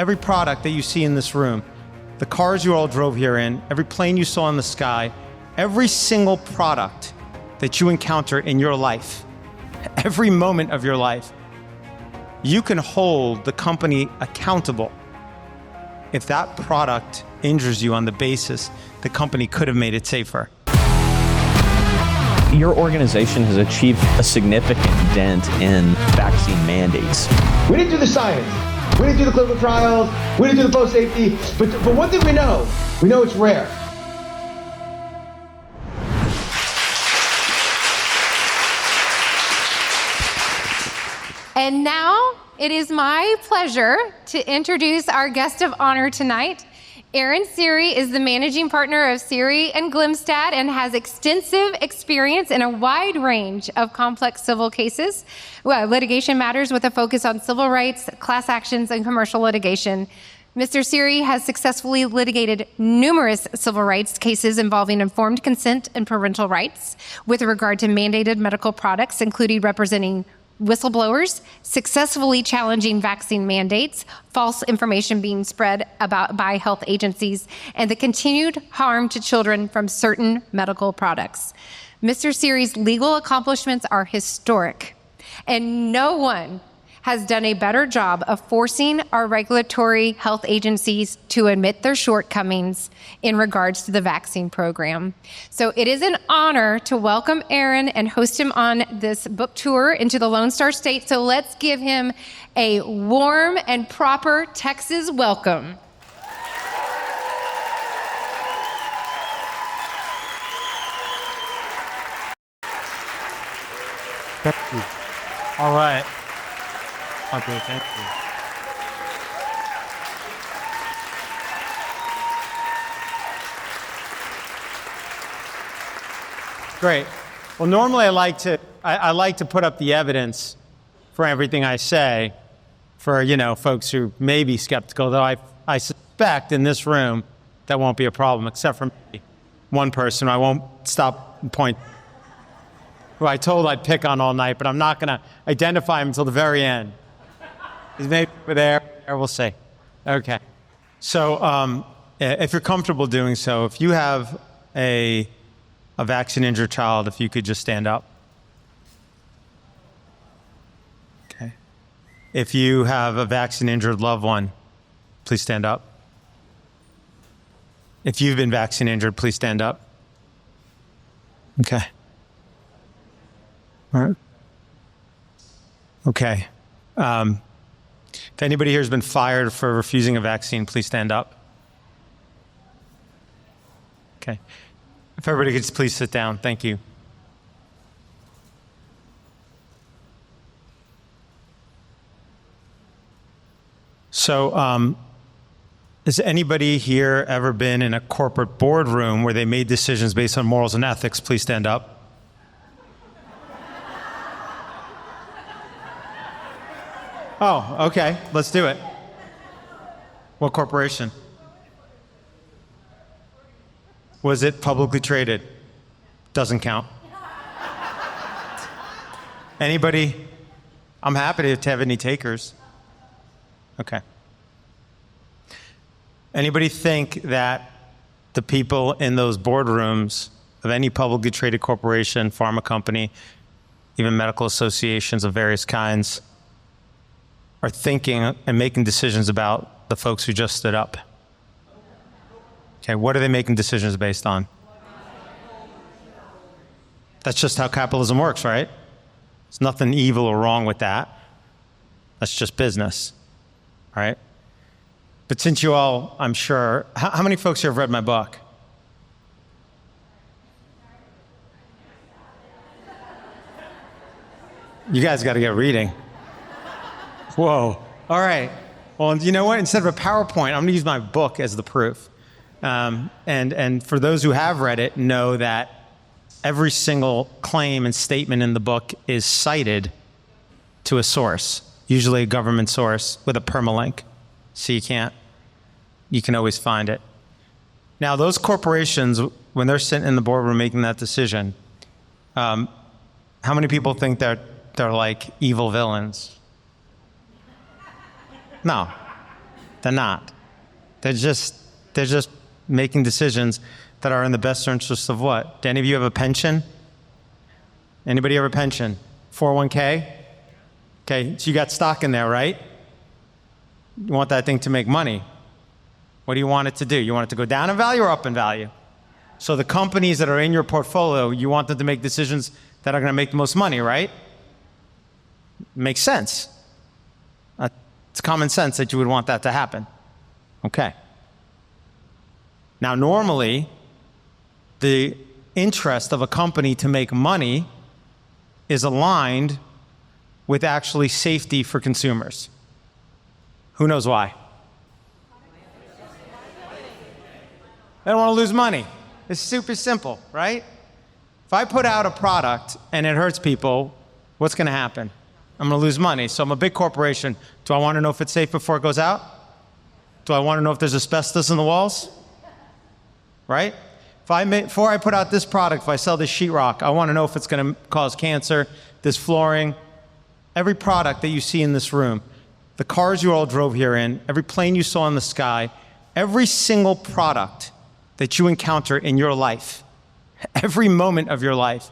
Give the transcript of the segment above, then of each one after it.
every product that you see in this room, the cars you all drove here in, every plane you saw in the sky, every single product that you encounter in your life, every moment of your life, you can hold the company accountable if that product injures you on the basis the company could have made it safer. Your organization has achieved a significant dent in vaccine mandates. We didn't do the science. We didn't do the clinical trials. We didn't do the post-safety. But one thing we know it's rare. And now it is my pleasure to introduce our guest of honor tonight. Aaron Siri is the managing partner of Siri and Glimstad and has extensive experience in a wide range of complex civil cases, litigation matters with a focus on civil rights, class actions, and commercial litigation. Mr. Siri has successfully litigated numerous civil rights cases involving informed consent and parental rights with regard to mandated medical products, including representing whistleblowers, successfully challenging vaccine mandates, false information being spread by health agencies, and the continued harm to children from certain medical products. Mr. Siri's legal accomplishments are historic, and no one has done a better job of forcing our regulatory health agencies to admit their shortcomings in regards to the vaccine program. So it is an honor to welcome Aaron and host him on this book tour into the Lone Star State. So let's give him a warm and proper Texas welcome. Thank you. All right. Okay, thank you. Great. Well, normally I like to put up the evidence for everything I say for, folks who may be skeptical, though I suspect in this room that won't be a problem, except for me, one person I won't stop and point, who I told I'd pick on all night, but I'm not going to identify him until the very end. He's maybe over there, we'll see. Okay. So if you're comfortable doing so, if you have a vaccine-injured child, if you could just stand up. Okay. If you have a vaccine-injured loved one, please stand up. If you've been vaccine-injured, please stand up. Okay. All right. Okay. If anybody here has been fired for refusing a vaccine, please stand up. Okay. If everybody could just please sit down. Thank you. So, has anybody here ever been in a corporate boardroom where they made decisions based on morals and ethics? Please stand up. Oh, okay. Let's do it. What corporation? Was it publicly traded? Doesn't count. Anybody? I'm happy to have any takers. Okay. Anybody think that the people in those boardrooms of any publicly traded corporation, pharma company, even medical associations of various kinds, are thinking and making decisions about the folks who just stood up? Okay, what are they making decisions based on? That's just how capitalism works, right? There's nothing evil or wrong with that. That's just business, right? But since you all, I'm sure, how many folks here have read my book? You guys got to get reading. Whoa. All right. Well, you know what? Instead of a PowerPoint, I'm going to use my book as the proof. And for those who have read it, know that every single claim and statement in the book is cited to a source, usually a government source with a permalink. So you can always find it. Now, those corporations, when they're sitting in the boardroom making that decision, how many people think they're like evil villains? No. They're not. They're just making decisions that are in the best interest of what? Do any of you have a pension? Anybody have a pension? 401k? Okay, so you got stock in there, right? You want that thing to make money. What do you want it to do? You want it to go down in value or up in value? So the companies that are in your portfolio, you want them to make decisions that are going to make the most money, right? Makes sense. It's common sense that you would want that to happen. Okay. Now, normally, the interest of a company to make money is aligned with actually safety for consumers. Who knows why? They don't want to lose money. It's super simple, right? If I put out a product and it hurts people, what's going to happen? I'm going to lose money. So I'm a big corporation. Do I want to know if it's safe before it goes out? Do I want to know if there's asbestos in the walls? Right? Before I put out this product, if I sell this sheetrock, I want to know if it's going to cause cancer, this flooring. Every product that you see in this room, the cars you all drove here in, every plane you saw in the sky, every single product that you encounter in your life, every moment of your life,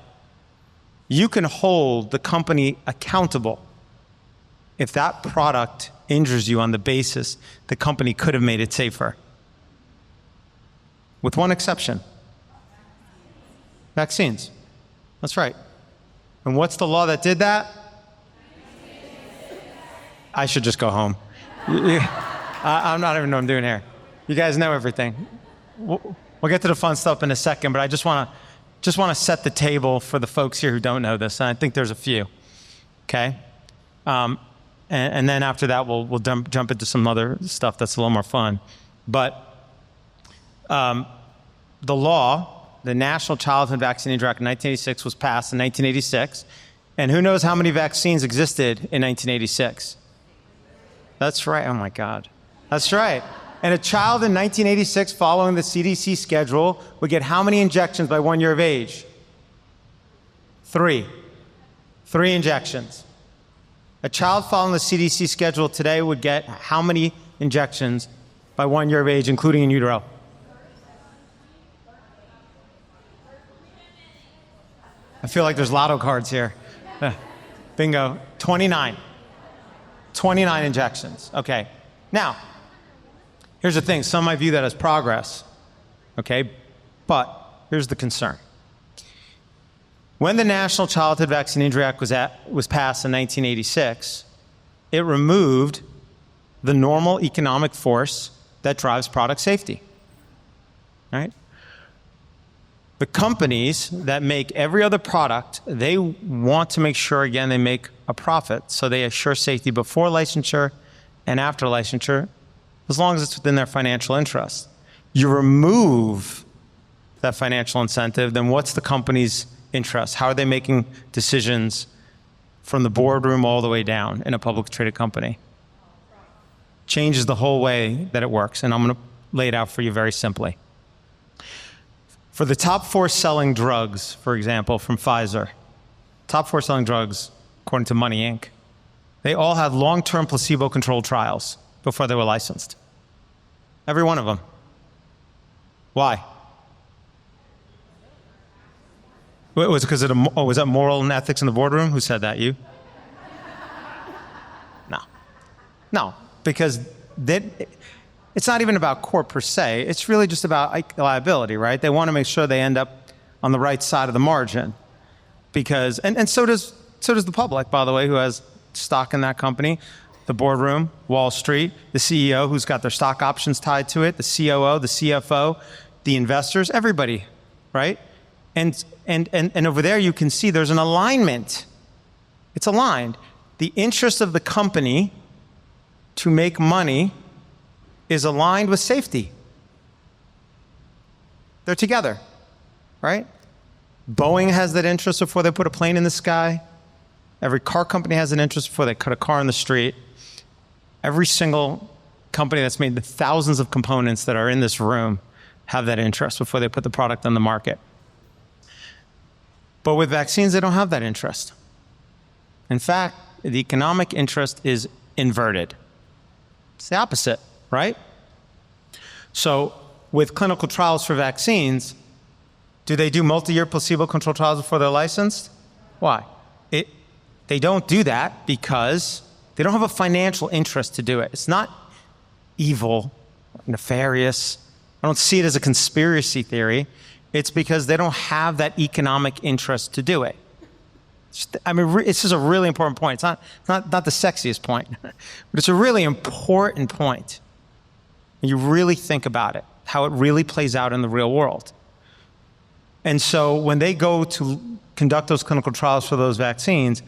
you can hold the company accountable if that product injures you on the basis the company could have made it safer. With one exception. Vaccines. That's right. And what's the law that did that? I should just go home. I'm not even know what I'm doing here. You guys know everything. We'll get to the fun stuff in a second, but I just want to set the table for the folks here who don't know this, and I think there's a few. Okay? And then after that, we'll jump into some other stuff that's a little more fun. But the law, the National Childhood Vaccine Act in 1986 was passed in 1986. And who knows how many vaccines existed in 1986? That's right. Oh, my God. That's right. And a child in 1986 following the CDC schedule would get how many injections by 1 year of age? 3. 3 injections. A child following the CDC schedule today would get how many injections by 1 year of age, including in utero? I feel like there's lotto cards here. Bingo. 29. 29 injections. Okay. Now, here's the thing. Some might view that as progress. Okay? But here's the concern. When the National Childhood Vaccine Injury Act was passed in 1986, it removed the normal economic force that drives product safety. Right? The companies that make every other product, they want to make sure, again, they make a profit. So they assure safety before licensure and after licensure, as long as it's within their financial interest. You remove that financial incentive, then what's the company's interest? How are they making decisions from the boardroom all the way down in a publicly traded company? Changes the whole way that it works. And I'm going to lay it out for you very simply. For the top 4 selling drugs, for example, from Pfizer, top 4 selling drugs, according to Money Inc., they all had long-term placebo-controlled trials before they were licensed. Every one of them. Why? Was it because was that moral and ethics in the boardroom? Who said that? You? No, because it's not even about court per se. It's really just about liability, right? They want to make sure they end up on the right side of the margin, because and so does the public, by the way, who has stock in that company, the boardroom, Wall Street, the CEO who's got their stock options tied to it, the COO, the CFO, the investors, everybody, right? And over there you can see there's an alignment. It's aligned. The interest of the company to make money is aligned with safety. They're together, right? Boeing has that interest before they put a plane in the sky. Every car company has an interest before they cut a car in the street. Every single company that's made the thousands of components that are in this room have that interest before they put the product on the market. But with vaccines, they don't have that interest. In fact, the economic interest is inverted. It's the opposite. right? So with clinical trials for vaccines, do they do multi-year placebo-controlled trials before they're licensed? Why? They don't do that because they don't have a financial interest to do it. It's not evil, nefarious. I don't see it as a conspiracy theory. It's because they don't have that economic interest to do it. I mean, this is a really important point. It's not the sexiest point, but it's a really important point. You really think about it, how it really plays out in the real world. And so when they go to conduct those clinical trials for those vaccines,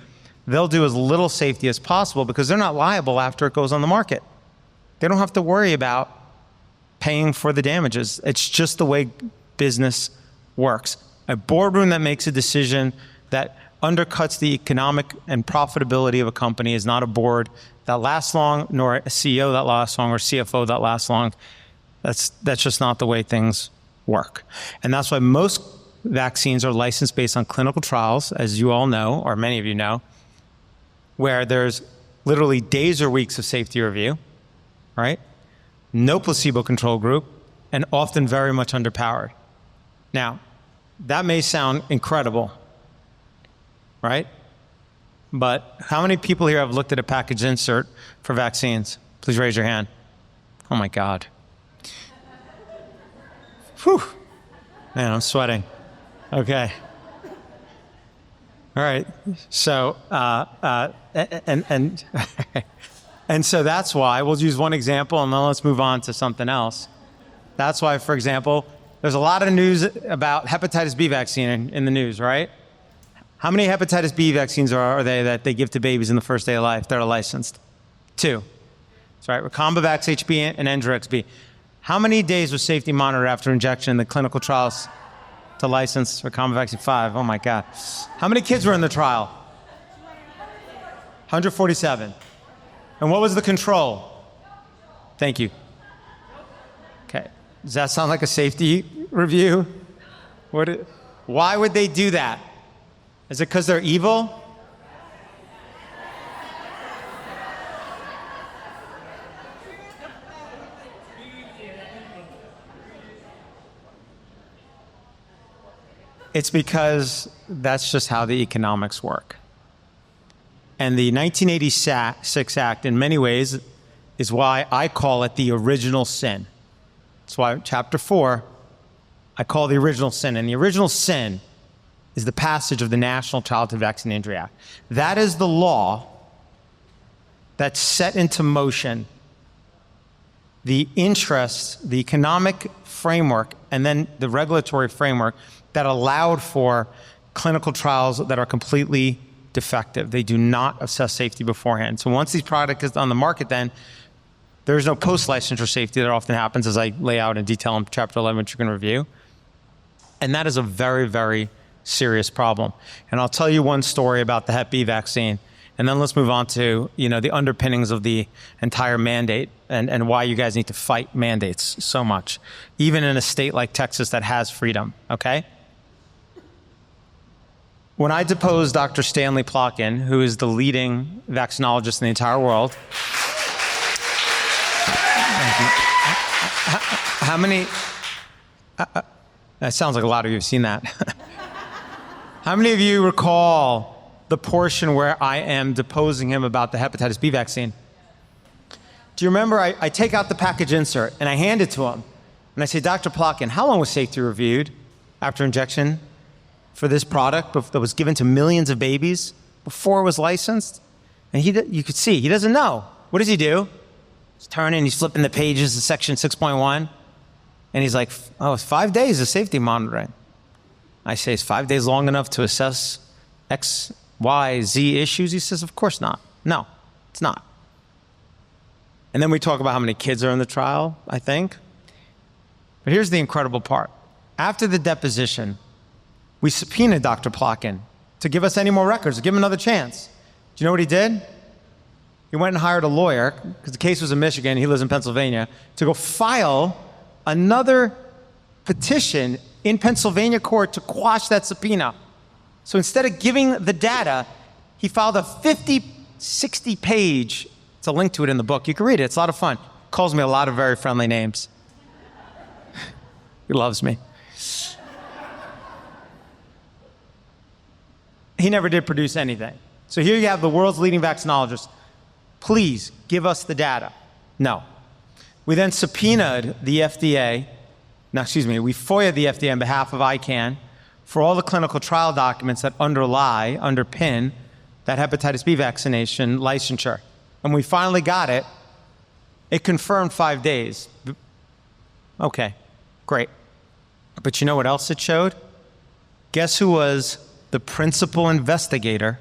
they'll do as little safety as possible because they're not liable after it goes on the market. They don't have to worry about paying for the damages. It's just the way business works. A boardroom that makes a decision that undercuts the economic and profitability of a company is not a board that lasts long, nor a CEO that lasts long, or CFO that lasts long. That's just not the way things work. And that's why most vaccines are licensed based on clinical trials, as you all know, or many of you know, where there's literally days or weeks of safety review, right? No placebo control group, and often very much underpowered. Now, that may sound incredible, right? But how many people here have looked at a package insert for vaccines? Please raise your hand. Oh my God. Whew. Man, I'm sweating. Okay. All right. So, and so that's why, we'll use one example and then let's move on to something else. That's why, for example, there's a lot of news about hepatitis B vaccine in the news, right? How many hepatitis B vaccines are they that they give to babies in the first day of life that are licensed? 2. That's right, Recombavax HB and Engerix B. How many days was safety monitored after injection in the clinical trials to license Recombavax? 5? Oh my God. How many kids were in the trial? 147. And what was the control? Thank you. Okay. Does that sound like a safety review? Why would they do that? Is it because they're evil? It's because that's just how the economics work. And the 1986 Act, in many ways, is why I call it the original sin. That's why Chapter 4, I call the original sin. And the original sin is the passage of the National Childhood Vaccine Injury Act. That is the law that set into motion the interests, the economic framework, and then the regulatory framework that allowed for clinical trials that are completely defective. They do not assess safety beforehand. So once these product is on the market, then there's no post-licensure safety that often happens, as I lay out in detail in Chapter 11, which you're going to review. And that is a very, very serious problem. And I'll tell you one story about the Hep B vaccine, and then let's move on to, the underpinnings of the entire mandate and why you guys need to fight mandates so much, even in a state like Texas that has freedom, okay? When I deposed Dr. Stanley Plotkin, who is the leading vaccinologist in the entire world, how many, that sounds like a lot of you have seen that. How many of you recall the portion where I am deposing him about the hepatitis B vaccine? Do you remember I take out the package insert and I hand it to him and I say, Dr. Plotkin, how long was safety reviewed after injection for this product that was given to millions of babies before it was licensed? And you could see, he doesn't know. What does he do? He's turning, he's flipping the pages to section 6.1, and he's like, oh, it's 5 days of safety monitoring. I say, is 5 days long enough to assess X, Y, Z issues? He says, of course not. No, it's not. And then we talk about how many kids are in the trial, I think. But here's the incredible part. After the deposition, we subpoenaed Dr. Plotkin to give us any more records, to give him another chance. Do you know what he did? He went and hired a lawyer, because the case was in Michigan, he lives in Pennsylvania, to go file another petition in Pennsylvania court to quash that subpoena. So instead of giving the data, he filed a 50, 60 page, it's a link to it in the book, you can read it, it's a lot of fun, calls me a lot of very friendly names. He loves me. He never did produce anything. So here you have the world's leading vaccinologist. Please give us the data. No. We then subpoenaed the FDA. We FOIA'd the FDA on behalf of ICANN for all the clinical trial documents that underpin that hepatitis B vaccination licensure. And we finally got it. It confirmed 5 days. Okay, great. But you know what else it showed? Guess who was the principal investigator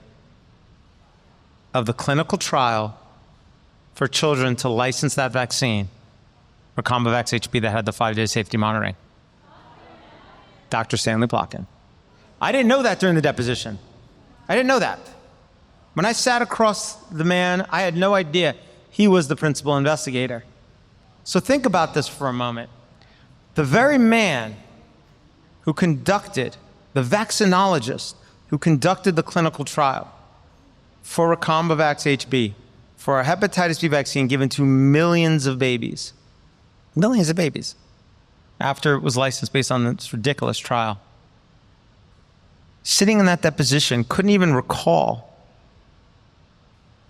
of the clinical trial for children to license that vaccine for Combavax HB that had the 5-day safety monitoring? Dr. Stanley Plotkin. I didn't know that during the deposition. I didn't know that. When I sat across the man, I had no idea he was the principal investigator. So think about this for a moment. The very man who conducted, the vaccinologist who conducted the clinical trial for a Combavax HB, for a hepatitis B vaccine given to millions of babies, after it was licensed based on this ridiculous trial, sitting in that deposition, couldn't even recall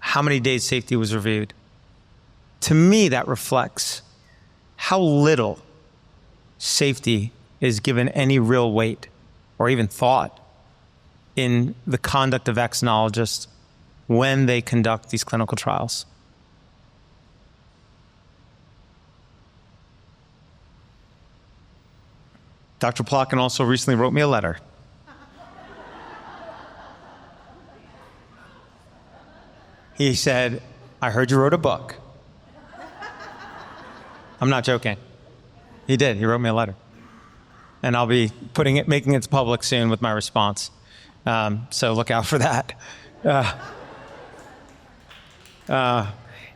how many days safety was reviewed. To me, that reflects how little safety is given any real weight or even thought in the conduct of vaccinologists when they conduct these clinical trials. Dr. Plotkin also recently wrote me a letter. He said, I heard you wrote a book. I'm not joking. He did. He wrote me a letter. And I'll be making it public soon with my response. So look out for that.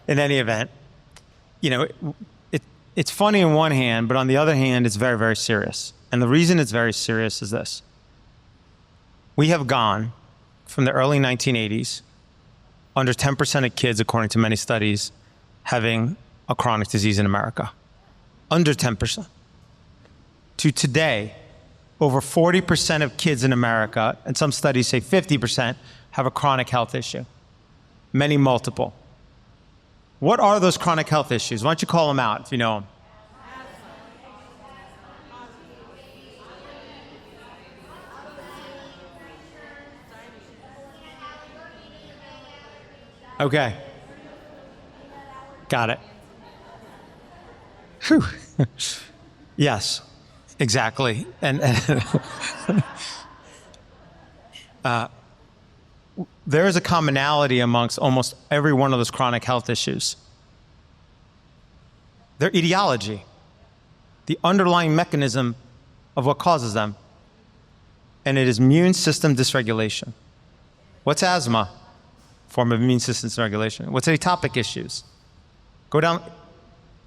In any event, it's funny on one hand, but on the other hand, it's very, very serious. And the reason it's very serious is this. We have gone from the early 1980s, under 10% of kids, according to many studies, having a chronic disease in America. Under 10%. To today, over 40% of kids in America, and some studies say 50%, have a chronic health issue. Many multiple. What are those chronic health issues? Why don't you call them out if you know them? Okay. Got it. Whew. Yes, exactly. And there is a commonality amongst almost every one of those chronic health issues. Their etiology, the underlying mechanism of what causes them, and it is immune system dysregulation. What's asthma? Form of immune system dysregulation. What's atopic issues? Go down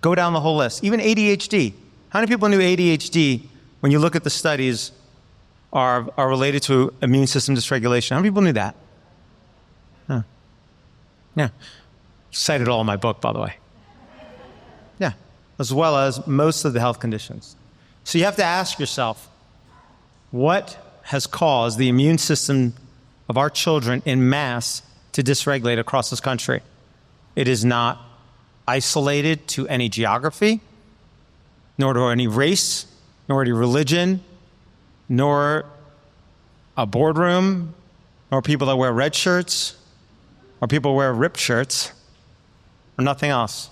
the whole list. Even ADHD. How many people knew ADHD, when you look at the studies, are related to immune system dysregulation? How many people knew that? Huh. Yeah. Cite it all in my book, by the way. Yeah. As well as most of the health conditions. So you have to ask yourself, what has caused the immune system of our children en masse to dysregulate across this country? It is not isolated to any geography, nor to any race, nor any religion, nor a boardroom, nor people that wear red shirts, or people who wear ripped shirts, or nothing else,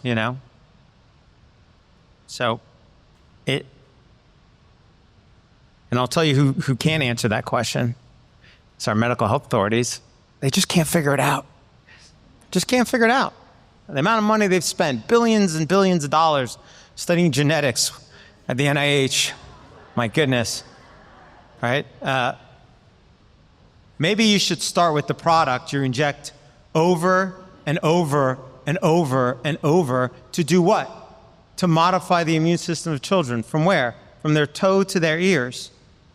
So and I'll tell you who can answer that question. It's our medical health authorities. They just can't figure it out. Just can't figure it out. The amount of money they've spent, billions and billions of dollars studying genetics at the NIH. My goodness. Right? Maybe you should start with the product you inject over and over and over and over to do what? To modify the immune system of children. From where? From their toe to their ears.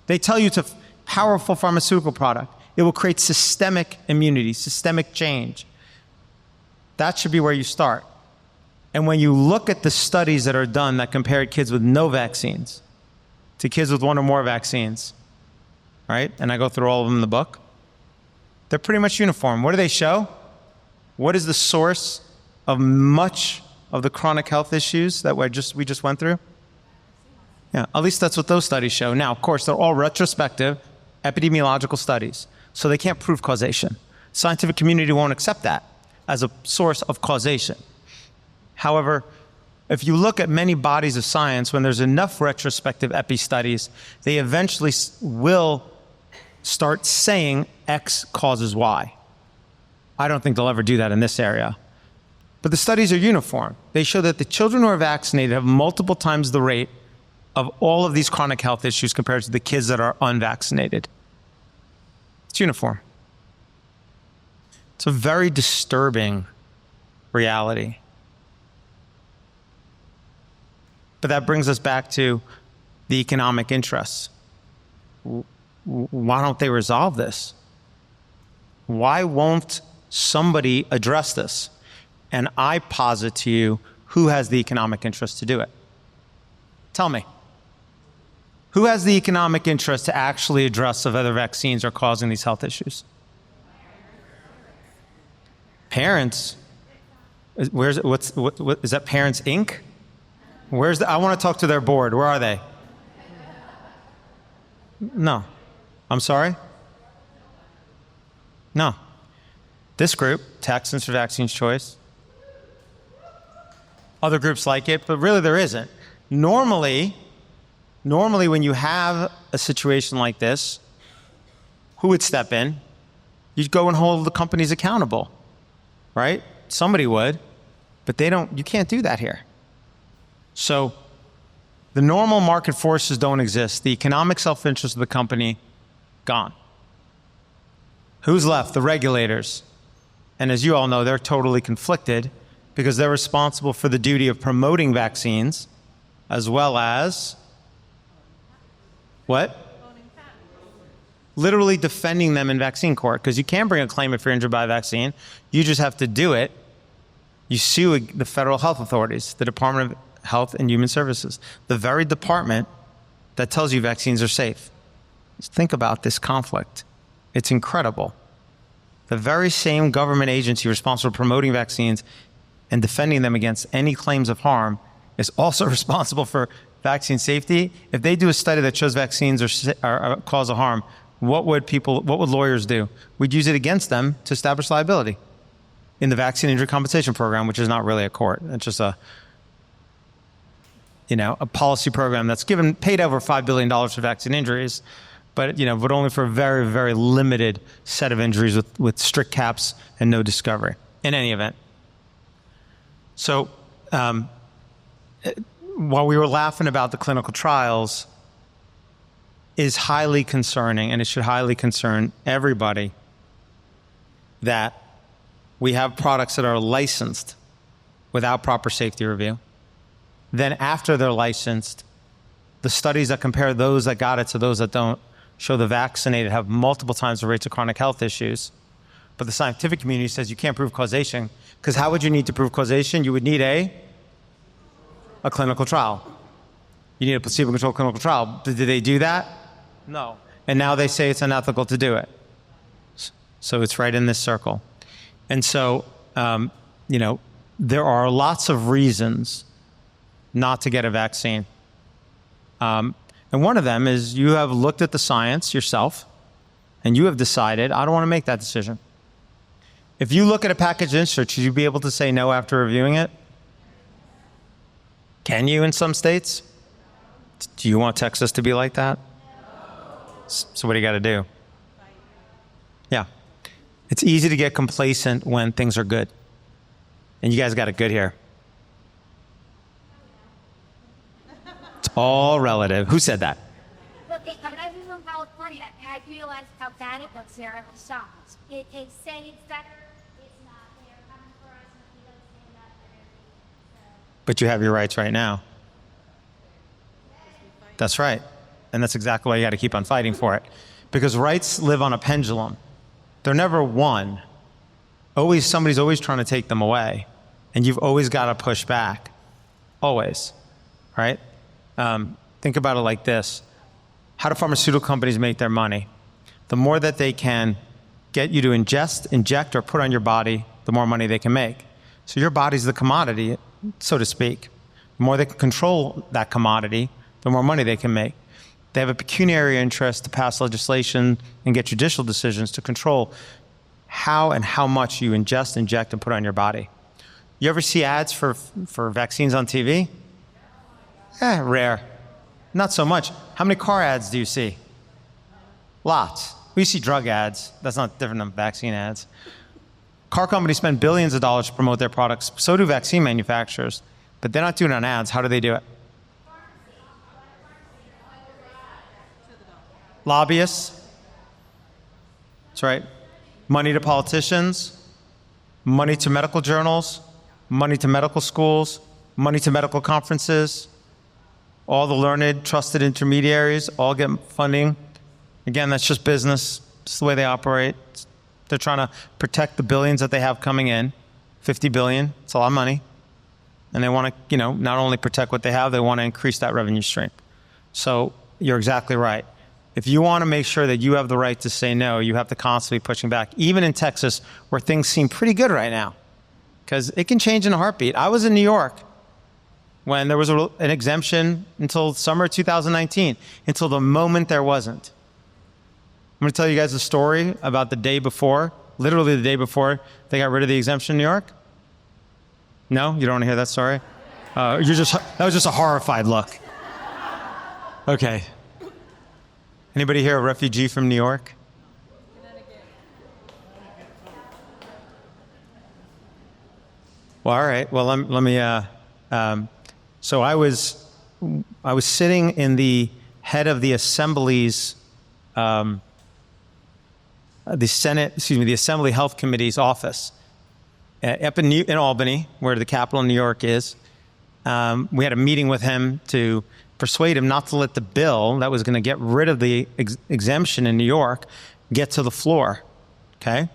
They tell you it's a powerful pharmaceutical product. It will create systemic immunity, systemic change. That should be where you start. And when you look at the studies that are done that compared kids with no vaccines to kids with one or more vaccines, right? And I go through all of them in the book. They're pretty much uniform. What do they show? What is the source of much of the chronic health issues that we just went through? Yeah, at least that's what those studies show. Now, of course, they're all retrospective epidemiological studies, so they can't prove causation. Scientific community won't accept that as a source of causation. However, if you look at many bodies of science, when there's enough retrospective epi studies, they eventually will start saying X causes Y. I don't think they'll ever do that in this area. But the studies are uniform. They show that the children who are vaccinated have multiple times the rate of all of these chronic health issues compared to the kids that are unvaccinated. It's uniform. It's a very disturbing reality. But that brings us back to the economic interests. Why don't they resolve this? Why won't somebody address this? And I posit to you, who has the economic interest to do it? Tell me. Who has the economic interest to actually address if other vaccines are causing these health issues? Parents. Is that Parents Inc.? I want to talk to their board. Where are they? No. I'm sorry? No. This group, Texans for Vaccines Choice. Other groups like it, but really there isn't. Normally when you have a situation like this, who would step in? You'd go and hold the companies accountable, right? Somebody would, but you can't do that here. So the normal market forces don't exist. The economic self-interest of the company, gone. Who's left? The regulators. And as you all know, they're totally conflicted because they're responsible for the duty of promoting vaccines as well as what? Literally defending them in vaccine court, because you can bring a claim if you're injured by a vaccine. You just have to do it. You sue the federal health authorities, the Department of Health and Human Services, the very department that tells you vaccines are safe. Just think about this conflict. It's incredible. The very same government agency responsible for promoting vaccines and defending them against any claims of harm is also responsible for vaccine safety. If they do a study that shows vaccines are cause of harm, what would lawyers do? We'd use it against them to establish liability in the Vaccine Injury Compensation Program, which is not really a court. It's just a policy program that's paid over $5 billion for vaccine injuries, but only for a very, very limited set of injuries with strict caps and no discovery in any event. So while we were laughing about the clinical trials, is highly concerning, and it should highly concern everybody, that we have products that are licensed without proper safety review. Then after they're licensed, the studies that compare those that got it to those that don't show the vaccinated have multiple times the rates of chronic health issues. But the scientific community says you can't prove causation, because how would you need to prove causation? You would need a clinical trial. You need a placebo-controlled clinical trial. Did they do that? No. And now they say it's unethical to do it. So it's right in this circle. And so, there are lots of reasons not to get a vaccine. And one of them is you have looked at the science yourself and you have decided, I don't want to make that decision. If you look at a package insert, should you be able to say no after reviewing it? Can you in some states? Do you want Texas to be like that? So what do you got to do? Yeah. It's easy to get complacent when things are good. And you guys got it good here. It's all relative. Who said that? Look, when I was in California, I realized how bad it looks there at the shops. It says that it's not. They're coming for us, and if we don't stand up, they're going to be. But you have your rights right now. That's right. And that's exactly why you got to keep on fighting for it. Because rights live on a pendulum. They're never won. Somebody's always trying to take them away. and you've always got to push back. Always, right? Think about it like this. How do pharmaceutical companies make their money? The more that they can get you to ingest, inject, or put on your body, the more money they can make. So your body's the commodity, so to speak. The more they can control that commodity, the more money they can make. They have a pecuniary interest to pass legislation and get judicial decisions to control how and how much you ingest, inject, and put on your body. You ever see ads for vaccines on TV? Rare. Not so much. How many car ads do you see? Lots. We see drug ads. That's not different than vaccine ads. Car companies spend billions of dollars to promote their products. So do vaccine manufacturers. But they're not doing it on ads. How do they do it? Lobbyists. That's right. Money to politicians. Money to medical journals. Money to medical schools. Money to medical conferences. All the learned, trusted intermediaries all get funding. Again, that's just business. It's the way they operate. They're trying to protect the billions that they have coming in. 50 billion, it's a lot of money. And they want to, not only protect what they have, they want to increase that revenue stream. So you're exactly right. If you want to make sure that you have the right to say no, you have to constantly be pushing back, even in Texas, where things seem pretty good right now, because it can change in a heartbeat. I was in New York when there was an exemption until summer 2019, until the moment there wasn't. I'm going to tell you guys a story about the day before, literally the day before they got rid of the exemption in New York. No? You don't want to hear that story? That was just a horrified look. Okay. Anybody here a refugee from New York? Well, all right. Well, let me. So I was sitting in the head of the Assembly's, the Assembly Health Committee's office up in Albany, where the capital of New York is. We had a meeting with him to persuade him not to let the bill that was going to get rid of the exemption in New York get to the floor, okay?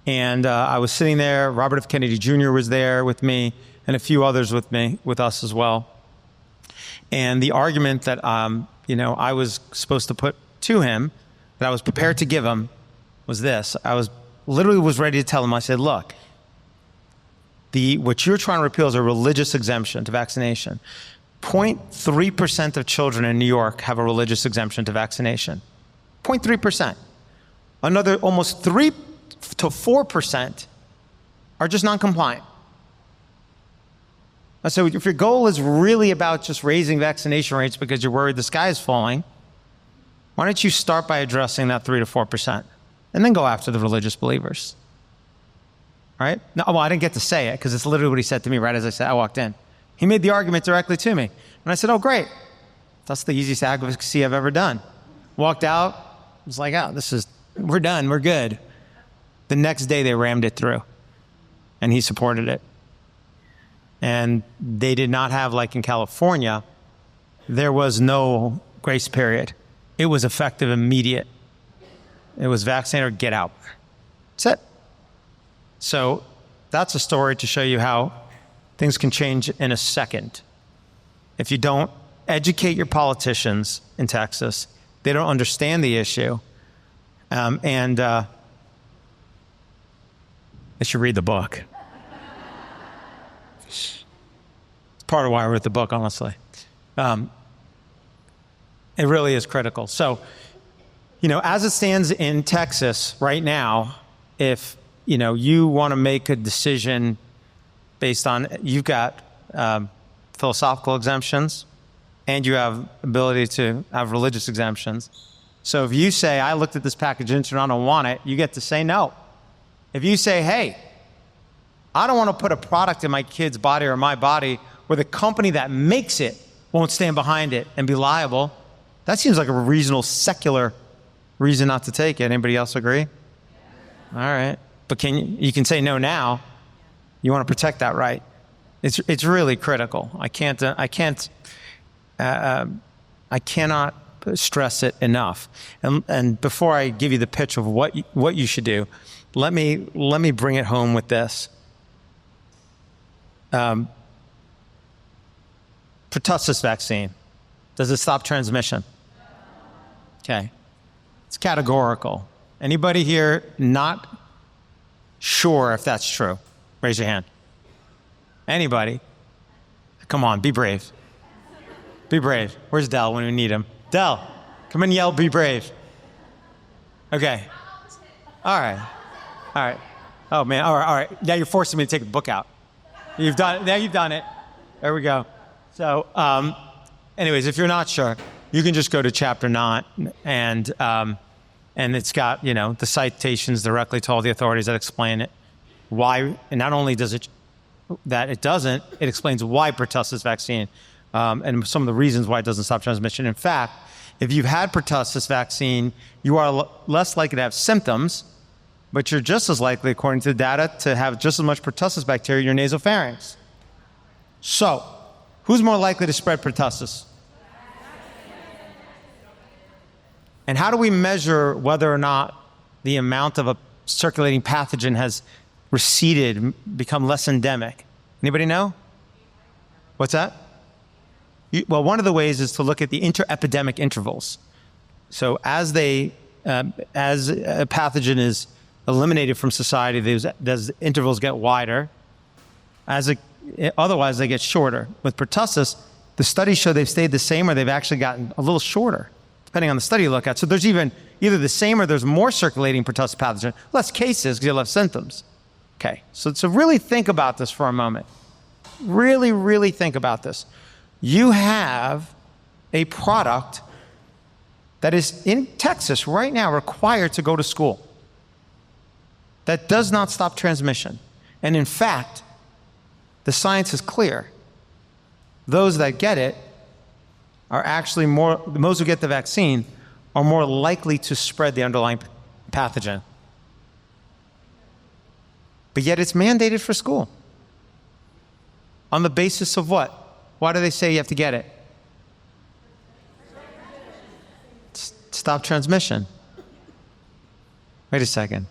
And I was sitting there. Robert F. Kennedy Jr. was there with me, and a few others with us as well. And the argument that I was supposed to put to him, that I was prepared to give him, was this. I was ready to tell him. I said, look, what you're trying to repeal is a religious exemption to vaccination. 0.3% of children in New York have a religious exemption to vaccination. 0.3%. Another almost 3 to 4% are just non-compliant. So if your goal is really about just raising vaccination rates because you're worried the sky is falling, why don't you start by addressing that 3 to 4% and then go after the religious believers? All right? No, well, I didn't get to say it because it's literally what he said to me right as I walked in. He made the argument directly to me. And I said, oh, great. That's the easiest advocacy I've ever done. Walked out. Was like, we're done. We're good. The next day they rammed it through and he supported it. And they did not have, like in California, there was no grace period. It was effective immediate. It was vaccinate or get out. That's it. So that's a story to show you how things can change in a second. If you don't educate your politicians in Texas, they don't understand the issue. And they should read the book. It's part of why I wrote the book, honestly. It really is critical. So, as it stands in Texas right now, if, you want to make a decision based on, you've got philosophical exemptions and you have ability to have religious exemptions. So if you say, I looked at this package insert, I don't want it, you get to say no. If you say, hey, I don't want to put a product in my kid's body or my body where the company that makes it won't stand behind it and be liable, that seems like a reasonable secular reason not to take it. Anybody else agree? All right. But you can say no now. You want to protect that right. It's really critical. I cannot stress it enough. And before I give you the pitch of what you should do, let me bring it home with this. Pertussis vaccine, does it stop transmission? Okay. It's categorical. Anybody here not sure if that's true? Raise your hand. Anybody? Come on, be brave. Be brave. Where's Dell when we need him? Dell, come and yell, be brave. Okay. All right. All right. Oh, man. All right. Now you're forcing me to take the book out. You've done it. Now you've done it. There we go. So, anyways, if you're not sure, you can just go to chapter 9 and it's got, the citations directly to all the authorities that explain it. Why, and not only does it, that it doesn't, it explains why pertussis vaccine and some of the reasons why it doesn't stop transmission. In fact, if you've had pertussis vaccine, you are less likely to have symptoms, but you're just as likely, according to the data, to have just as much pertussis bacteria in your nasopharynx. So, who's more likely to spread pertussis? And how do we measure whether or not the amount of a circulating pathogen has receded, become less endemic? Anybody know? What's that? Well, one of the ways is to look at the interepidemic intervals. So as a pathogen is eliminated from society, those intervals get wider. Otherwise, they get shorter. With pertussis, the studies show they've stayed the same or they've actually gotten a little shorter, depending on the study you look at. So there's either the same or there's more circulating pertussis pathogen, less cases because you have less symptoms. Okay, so really think about this for a moment. Really, really think about this. You have a product that is in Texas right now required to go to school that does not stop transmission. And in fact, the science is clear. Those that get it are actually those who get the vaccine are more likely to spread the underlying pathogen. But yet it's mandated for school. On the basis of what? Why do they say you have to get it? Stop transmission. Wait a second.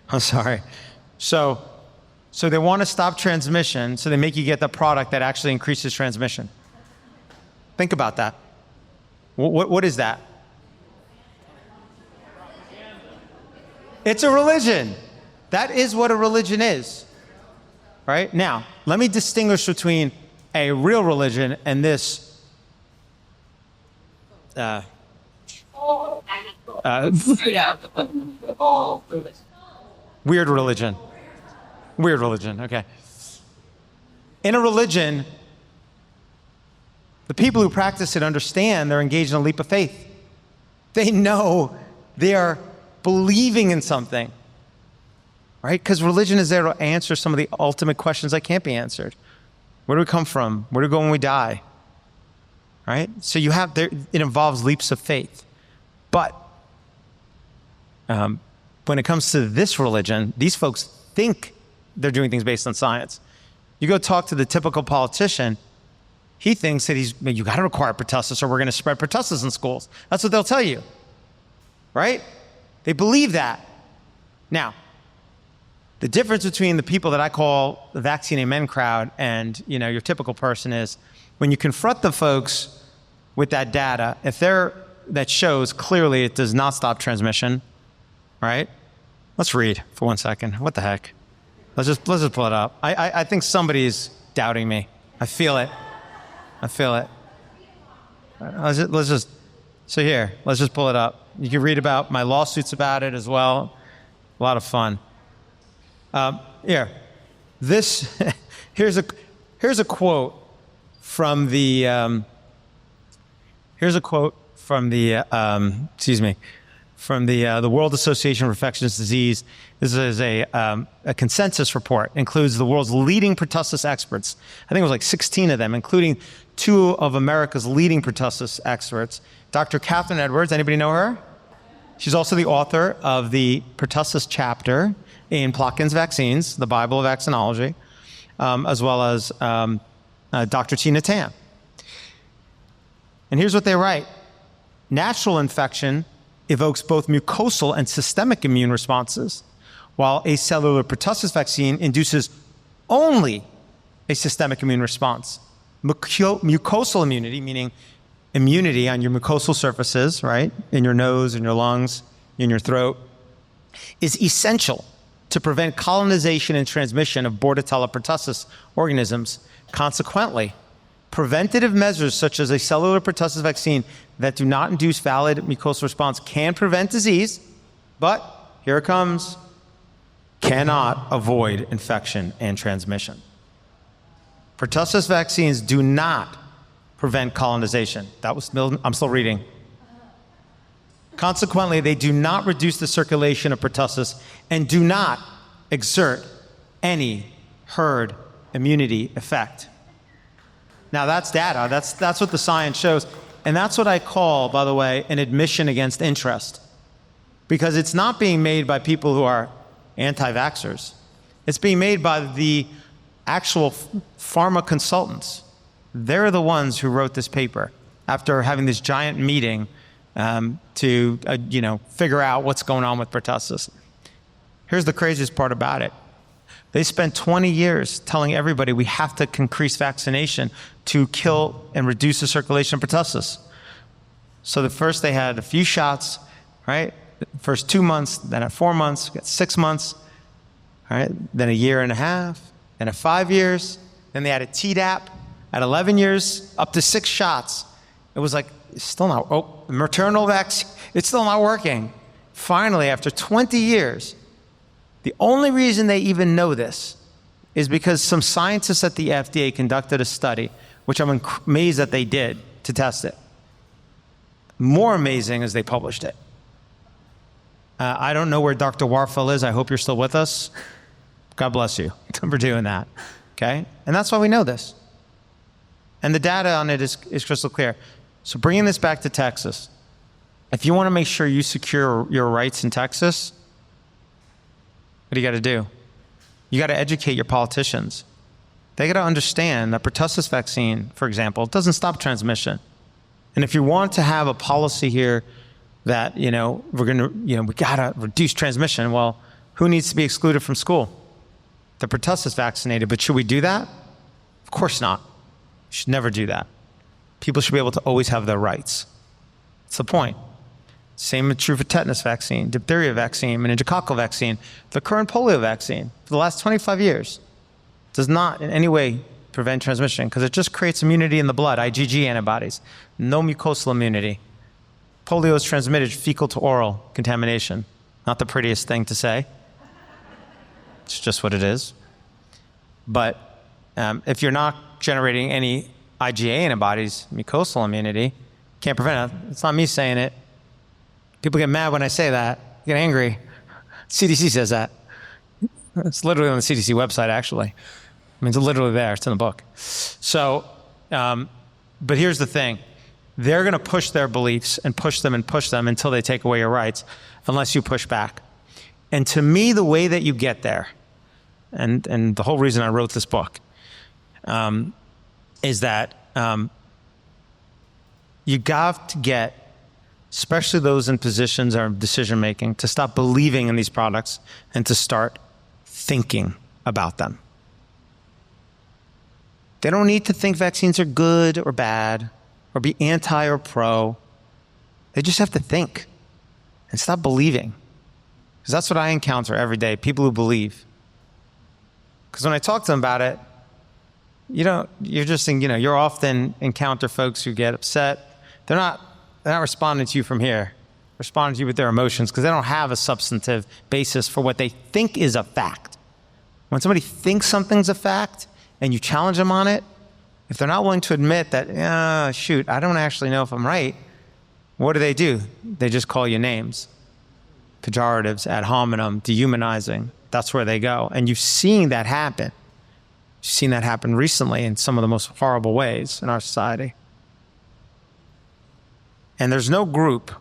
I'm sorry. So they want to stop transmission, so they make you get the product that actually increases transmission. Think about that. What is that? It's a religion. That is what a religion is. Right? Now, let me distinguish between a real religion and this weird religion. Weird religion, okay. In a religion, the people who practice it understand they're engaged in a leap of faith. They know they are believing in something, right? Because religion is there to answer some of the ultimate questions that can't be answered. Where do we come from? Where do we go when we die? Right? So it involves leaps of faith. But when it comes to this religion, these folks think they're doing things based on science. You go talk to the typical politician, he thinks that you got to require pertussis or we're going to spread pertussis in schools. That's what they'll tell you, right? They believe that. Now, the difference between the people that I call the vaccine amen crowd and your typical person is when you confront the folks with that data, that shows clearly it does not stop transmission, right? Let's read for 1 second. What the heck? Let's just pull it up. I think somebody's doubting me. I feel it. So here, let's just pull it up. You can read about my lawsuits about it as well. A lot of fun. Here, here's a quote from the World Association for Infectious Disease. This is a consensus report. Includes the world's leading pertussis experts. I think it was like 16 of them, including 2 of America's leading pertussis experts. Dr. Catherine Edwards, anybody know her? She's also the author of the pertussis chapter in Plotkin's Vaccines, the Bible of Vaccinology, as well as Dr. Tina Tam. And here's what they write. Natural infection evokes both mucosal and systemic immune responses, while acellular pertussis vaccine induces only a systemic immune response. Mucosal immunity, meaning immunity on your mucosal surfaces, right, in your nose, in your lungs, in your throat, is essential to prevent colonization and transmission of Bordetella pertussis organisms. Consequently, preventative measures such as a cellular pertussis vaccine that do not induce valid mucosal response can prevent disease, but here it comes, cannot avoid infection and transmission. Pertussis vaccines do not prevent colonization. I'm still reading. Consequently, they do not reduce the circulation of pertussis and do not exert any herd immunity effect. Now that's data, that's what the science shows. And that's what I call, by the way, an admission against interest. Because it's not being made by people who are anti-vaxxers. It's being made by the actual pharma consultants. They're the ones who wrote this paper after having this giant meeting to figure out what's going on with pertussis. Here's the craziest part about it. They spent 20 years telling everybody we have to increase vaccination to kill and reduce the circulation of pertussis. So first they had a few shots, right? The first 2 months, then at 4 months, got 6 months, all right? Then a year and a half, then at 5 years, then they had a Tdap at 11 years, up to 6 shots. It was like, it's still not, maternal vaccine, it's still not working. Finally, after 20 years, the only reason they even know this is because some scientists at the FDA conducted a study, which I'm amazed that they did to test it. More amazing is they published it. I don't know where Dr. Warfel is. I hope you're still with us. God bless you for doing that, okay? And that's why we know this. And the data on it is crystal clear. So bringing this back to Texas, if you want to make sure you secure your rights in Texas, what do you got to do? You got to educate your politicians. They got to understand that pertussis vaccine, for example, doesn't stop transmission. And if you want to have a policy here that, we got to reduce transmission, well, who needs to be excluded from school? The pertussis vaccinated. But should we do that? Of course not. You should never do that. People should be able to always have their rights. That's the point. Same is true for tetanus vaccine, diphtheria vaccine, meningococcal vaccine. The current polio vaccine for the last 25 years does not in any way prevent transmission because it just creates immunity in the blood, IgG antibodies, no mucosal immunity. Polio is transmitted fecal to oral contamination. Not the prettiest thing to say. It's just what it is. But if you're not generating any IgA antibodies, mucosal immunity, can't prevent it. It's not me saying it. People get mad when I say that, get angry. CDC says that. It's literally on the CDC website, actually. I mean, it's literally there, it's in the book. So, but here's the thing. They're gonna push their beliefs and push them until they take away your rights, unless you push back. And to me, the way that you get there, and the whole reason I wrote this book, is that you got to get, especially those in positions of decision-making, to stop believing in these products and to start thinking about them. They don't need to think vaccines are good or bad or be anti or pro. They just have to think and stop believing. Because that's what I encounter every day, people who believe. Because when I talk to them about it, you're often encounter folks who get upset. They're not responding to you from here, responding to you with their emotions because they don't have a substantive basis for what they think is a fact. When somebody thinks something's a fact and you challenge them on it, if they're not willing to admit that, I don't actually know if I'm right, what do? They just call you names. Pejoratives, ad hominem, dehumanizing. That's where they go. And you've seen that happen. You've seen that happen recently in some of the most horrible ways in our society. And there's no group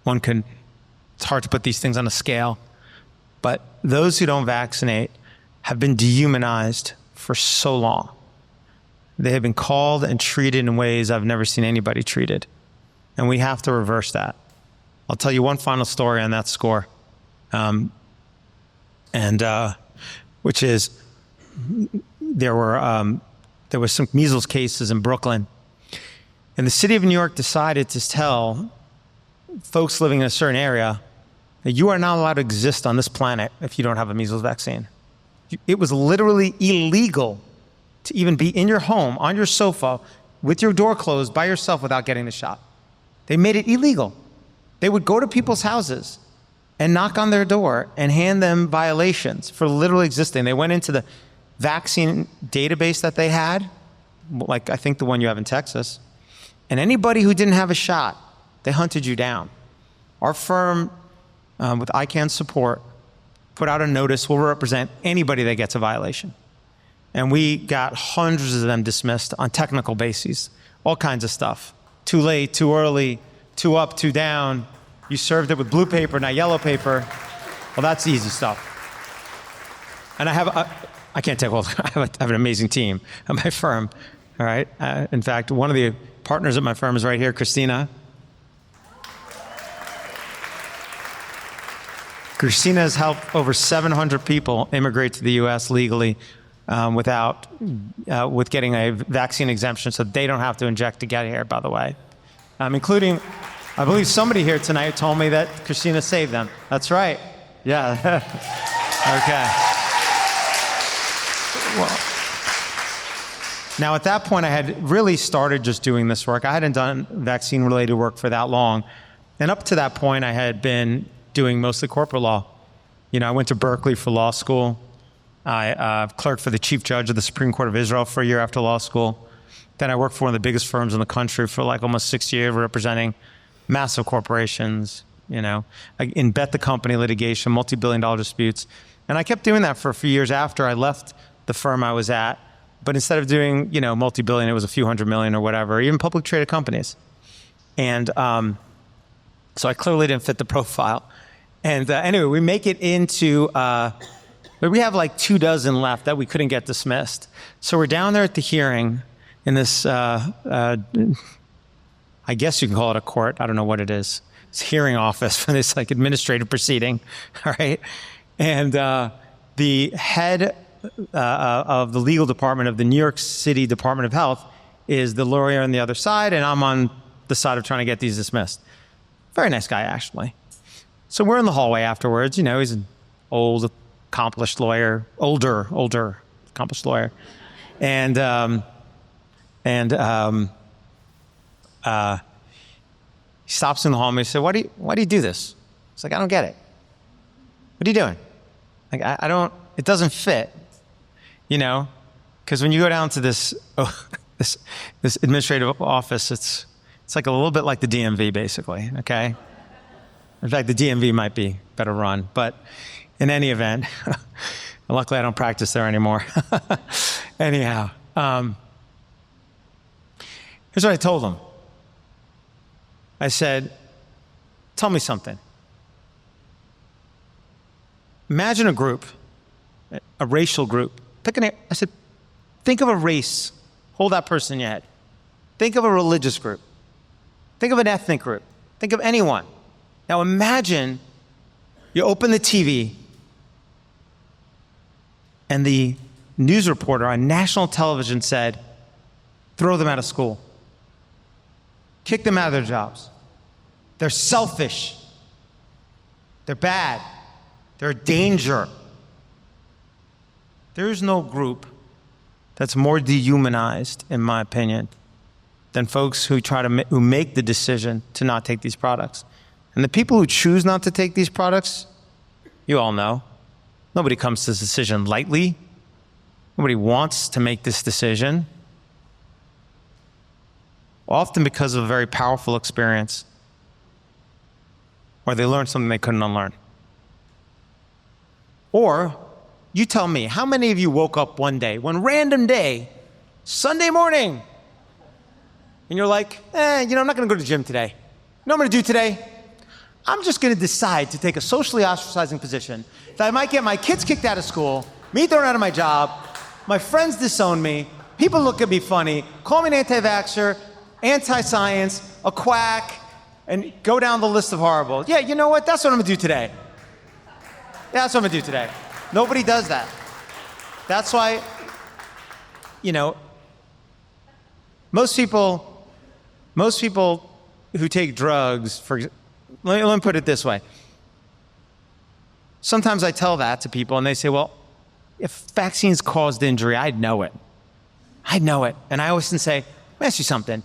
it's hard to put these things on a scale, but those who don't vaccinate have been dehumanized for so long. They have been called and treated in ways I've never seen anybody treated. And we have to reverse that. I'll tell you one final story on that score. And and which is there was some measles cases in Brooklyn, and the city of New York decided to tell folks living in a certain area that you are not allowed to exist on this planet if you don't have a measles vaccine. It was literally illegal to even be in your home, on your sofa, with your door closed by yourself without getting the shot. They made it illegal. They would go to people's houses and knock on their door and hand them violations for literally existing. They went into the vaccine database that they had, like I think the one you have in Texas, and anybody who didn't have a shot, they hunted you down. Our firm, with ICANN's support, put out a notice. We'll represent anybody that gets a violation. And we got hundreds of them dismissed on technical bases, all kinds of stuff. Too late, too early, too up, too down. You served it with blue paper, not yellow paper. Well, that's the easy stuff. And I can't take all, I have an amazing team at my firm, all right? In fact, one of the partners at my firm is right here, Christina. Christina has helped over 700 people immigrate to the U.S. legally with getting a vaccine exemption, so they don't have to inject to get here, by the way. Including, I believe somebody here tonight told me that Christina saved them. That's right. Yeah. Okay. Well, now at that point, I had really started just doing this work. I hadn't done vaccine-related work for that long. And up to that point, I had been doing mostly corporate law. You know, I went to Berkeley for law school. I clerked for the chief judge of the Supreme Court of Israel for a year after law school. Then I worked for one of the biggest firms in the country for like almost 6 years, representing massive corporations, you know, in bet the company litigation, multi-billion-dollar disputes. And I kept doing that for a few years after I left the firm I was at. But instead of doing, you know, multi-billion, it was a few hundred million or whatever, even public traded companies. And so I clearly didn't fit the profile. And anyway, we make it into, but we have like 24 left that we couldn't get dismissed. So we're down there at the hearing in this, I guess you can call it a court. I don't know what it is. It's a hearing office for this like administrative proceeding, all right? And the head of the legal department of the New York City Department of Health is the lawyer on the other side, and I'm on the side of trying to get these dismissed. Very nice guy, actually. So we're in the hallway afterwards. You know, he's an old, accomplished lawyer, older, accomplished lawyer. And he stops in the hall and he said, why do you do this? It's like, I don't get it. What are you doing? Like, I don't, it doesn't fit, you know? Because when you go down to this administrative office, it's like a little bit like the DMV, basically, okay? In fact, the DMV might be better run, but in any event, luckily I don't practice there anymore. Anyhow, here's what I told him. I said, tell me something. Imagine a group, a racial group. I said, think of a race. Hold that person in your head. Think of a religious group. Think of an ethnic group. Think of anyone. Now imagine you open the TV and the news reporter on national television said, throw them out of school. Kick them out of their jobs. They're selfish. They're bad. They're a danger. There is no group that's more dehumanized, in my opinion, than folks who who make the decision to not take these products. And the people who choose not to take these products, you all know, nobody comes to this decision lightly. Nobody wants to make this decision. Often because of a very powerful experience, or they learned something they couldn't unlearn. Or, you tell me, how many of you woke up one random day, Sunday morning, and you're like, I'm not gonna go to the gym today. You know what I'm gonna do today? I'm just gonna decide to take a socially ostracizing position that I might get my kids kicked out of school, me thrown out of my job, my friends disown me, people look at me funny, call me an anti-vaxxer, anti-science, a quack, and go down the list of horrible. Yeah, you know what? That's what I'm gonna do today. That's what I'm gonna do today. Nobody does that. That's why, most people who take drugs, let me put it this way. Sometimes I tell that to people and they say, well, if vaccines caused injury, I'd know it. And I always say, let me ask you something.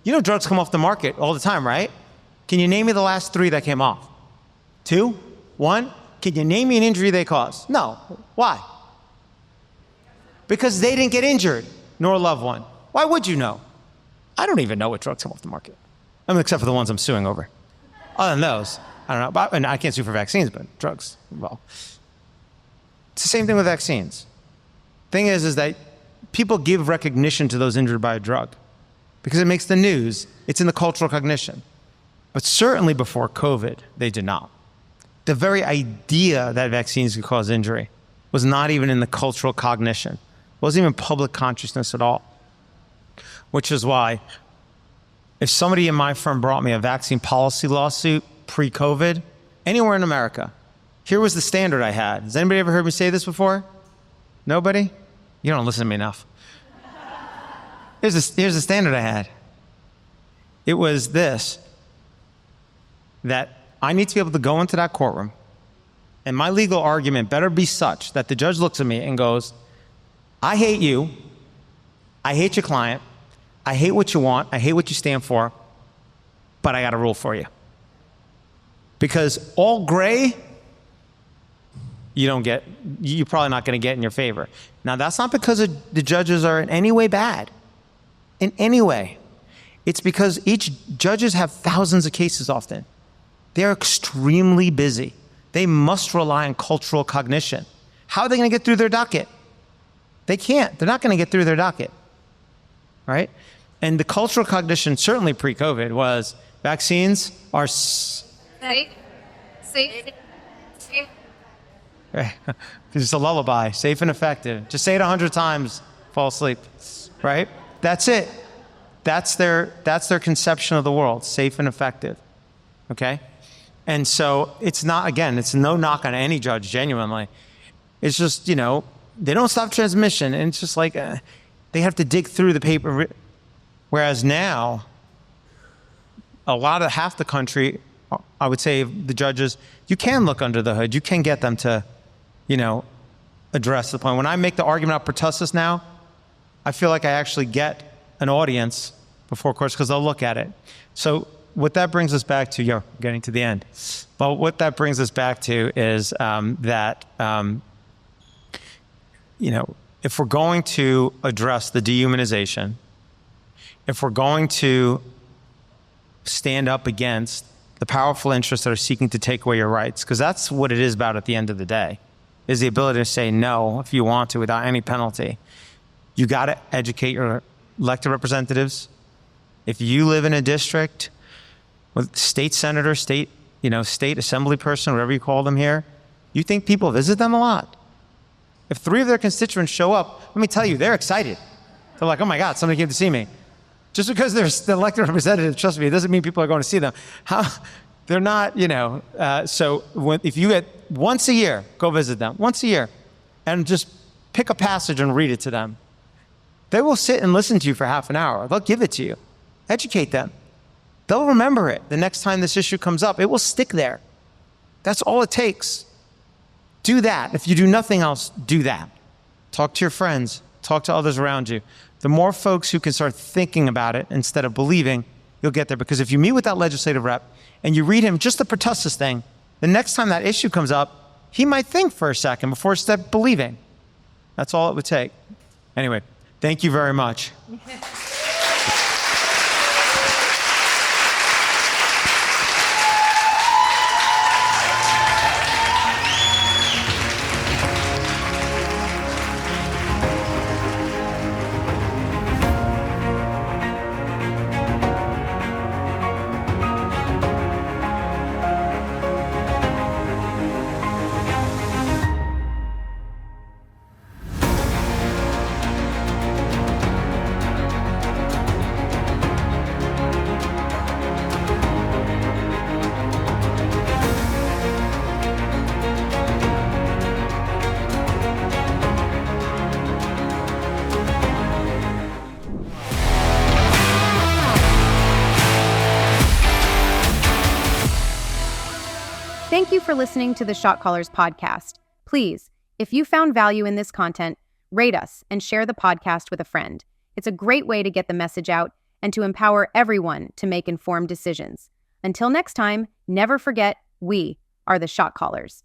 You know drugs come off the market all the time, right? Can you name me the last 3 that came off? 2? 1? Can you name me an injury they caused? No. Why? Because they didn't get injured, nor a loved one. Why would you know? I don't even know what drugs come off the market. Except for the ones I'm suing over. Other than those, I don't know. And I can't sue for vaccines, but drugs, well. It's the same thing with vaccines. Thing is that people give recognition to those injured by a drug because it makes the news. It's in the cultural cognition. But certainly before COVID, they did not. The very idea that vaccines could cause injury was not even in the cultural cognition. It wasn't even public consciousness at all. Which is why if somebody in my firm brought me a vaccine policy lawsuit pre-COVID, anywhere in America, here was the standard I had. Has anybody ever heard me say this before? Nobody? You don't listen to me enough. Here's the standard I had. It was this, that I need to be able to go into that courtroom and my legal argument better be such that the judge looks at me and goes, I hate you, I hate your client, I hate what you want, I hate what you stand for, but I got a rule for you. Because all gray, you're probably not going to get in your favor. Now, that's not because the judges are in any way bad, in any way. It's because judges have thousands of cases often. They're extremely busy. They must rely on cultural cognition. How are they going to get through their docket? They can't. They're not going to get through their docket, right? And the cultural cognition, certainly pre-COVID, was vaccines are safe. It's a lullaby, safe and effective. Just say it 100 times, fall asleep, right? That's it. That's their conception of the world, safe and effective, okay? And so it's not, again, it's no knock on any judge, genuinely. It's just, they don't stop transmission, and it's just like they have to dig through the paper. Whereas now, half the country, I would say the judges, you can look under the hood. You can get them to, address the point. When I make the argument about pertussis now, I feel like I actually get an audience before courts because they'll look at it. So what that brings us back to, getting to the end. But what that brings us back to is that, if we're going to address the dehumanization, if we're going to stand up against the powerful interests that are seeking to take away your rights, because that's what it is about at the end of the day, is the ability to say no if you want to without any penalty. You got to educate your elected representatives. If you live in a district with state senator, state assembly person, whatever you call them here, you think people visit them a lot. If 3 of their constituents show up, let me tell you, they're excited. They're like, oh my God, somebody came to see me. Just because they're the elected representative, trust me, it doesn't mean people are going to see them. They're not, if you get once a year, go visit them, once a year, and just pick a passage and read it to them. They will sit and listen to you for half an hour. They'll give it to you. Educate them. They'll remember it the next time this issue comes up. It will stick there. That's all it takes. Do that. If you do nothing else, do that. Talk to your friends. Talk to others around you. The more folks who can start thinking about it instead of believing, you'll get there. Because if you meet with that legislative rep and you read him just the pertussis thing, the next time that issue comes up, he might think for a second before he starts believing. That's all it would take. Anyway, thank you very much. Thank you for listening to the Shot Callers podcast. Please, if you found value in this content, rate us and share the podcast with a friend. It's a great way to get the message out and to empower everyone to make informed decisions. Until next time, never forget, we are the Shot Callers.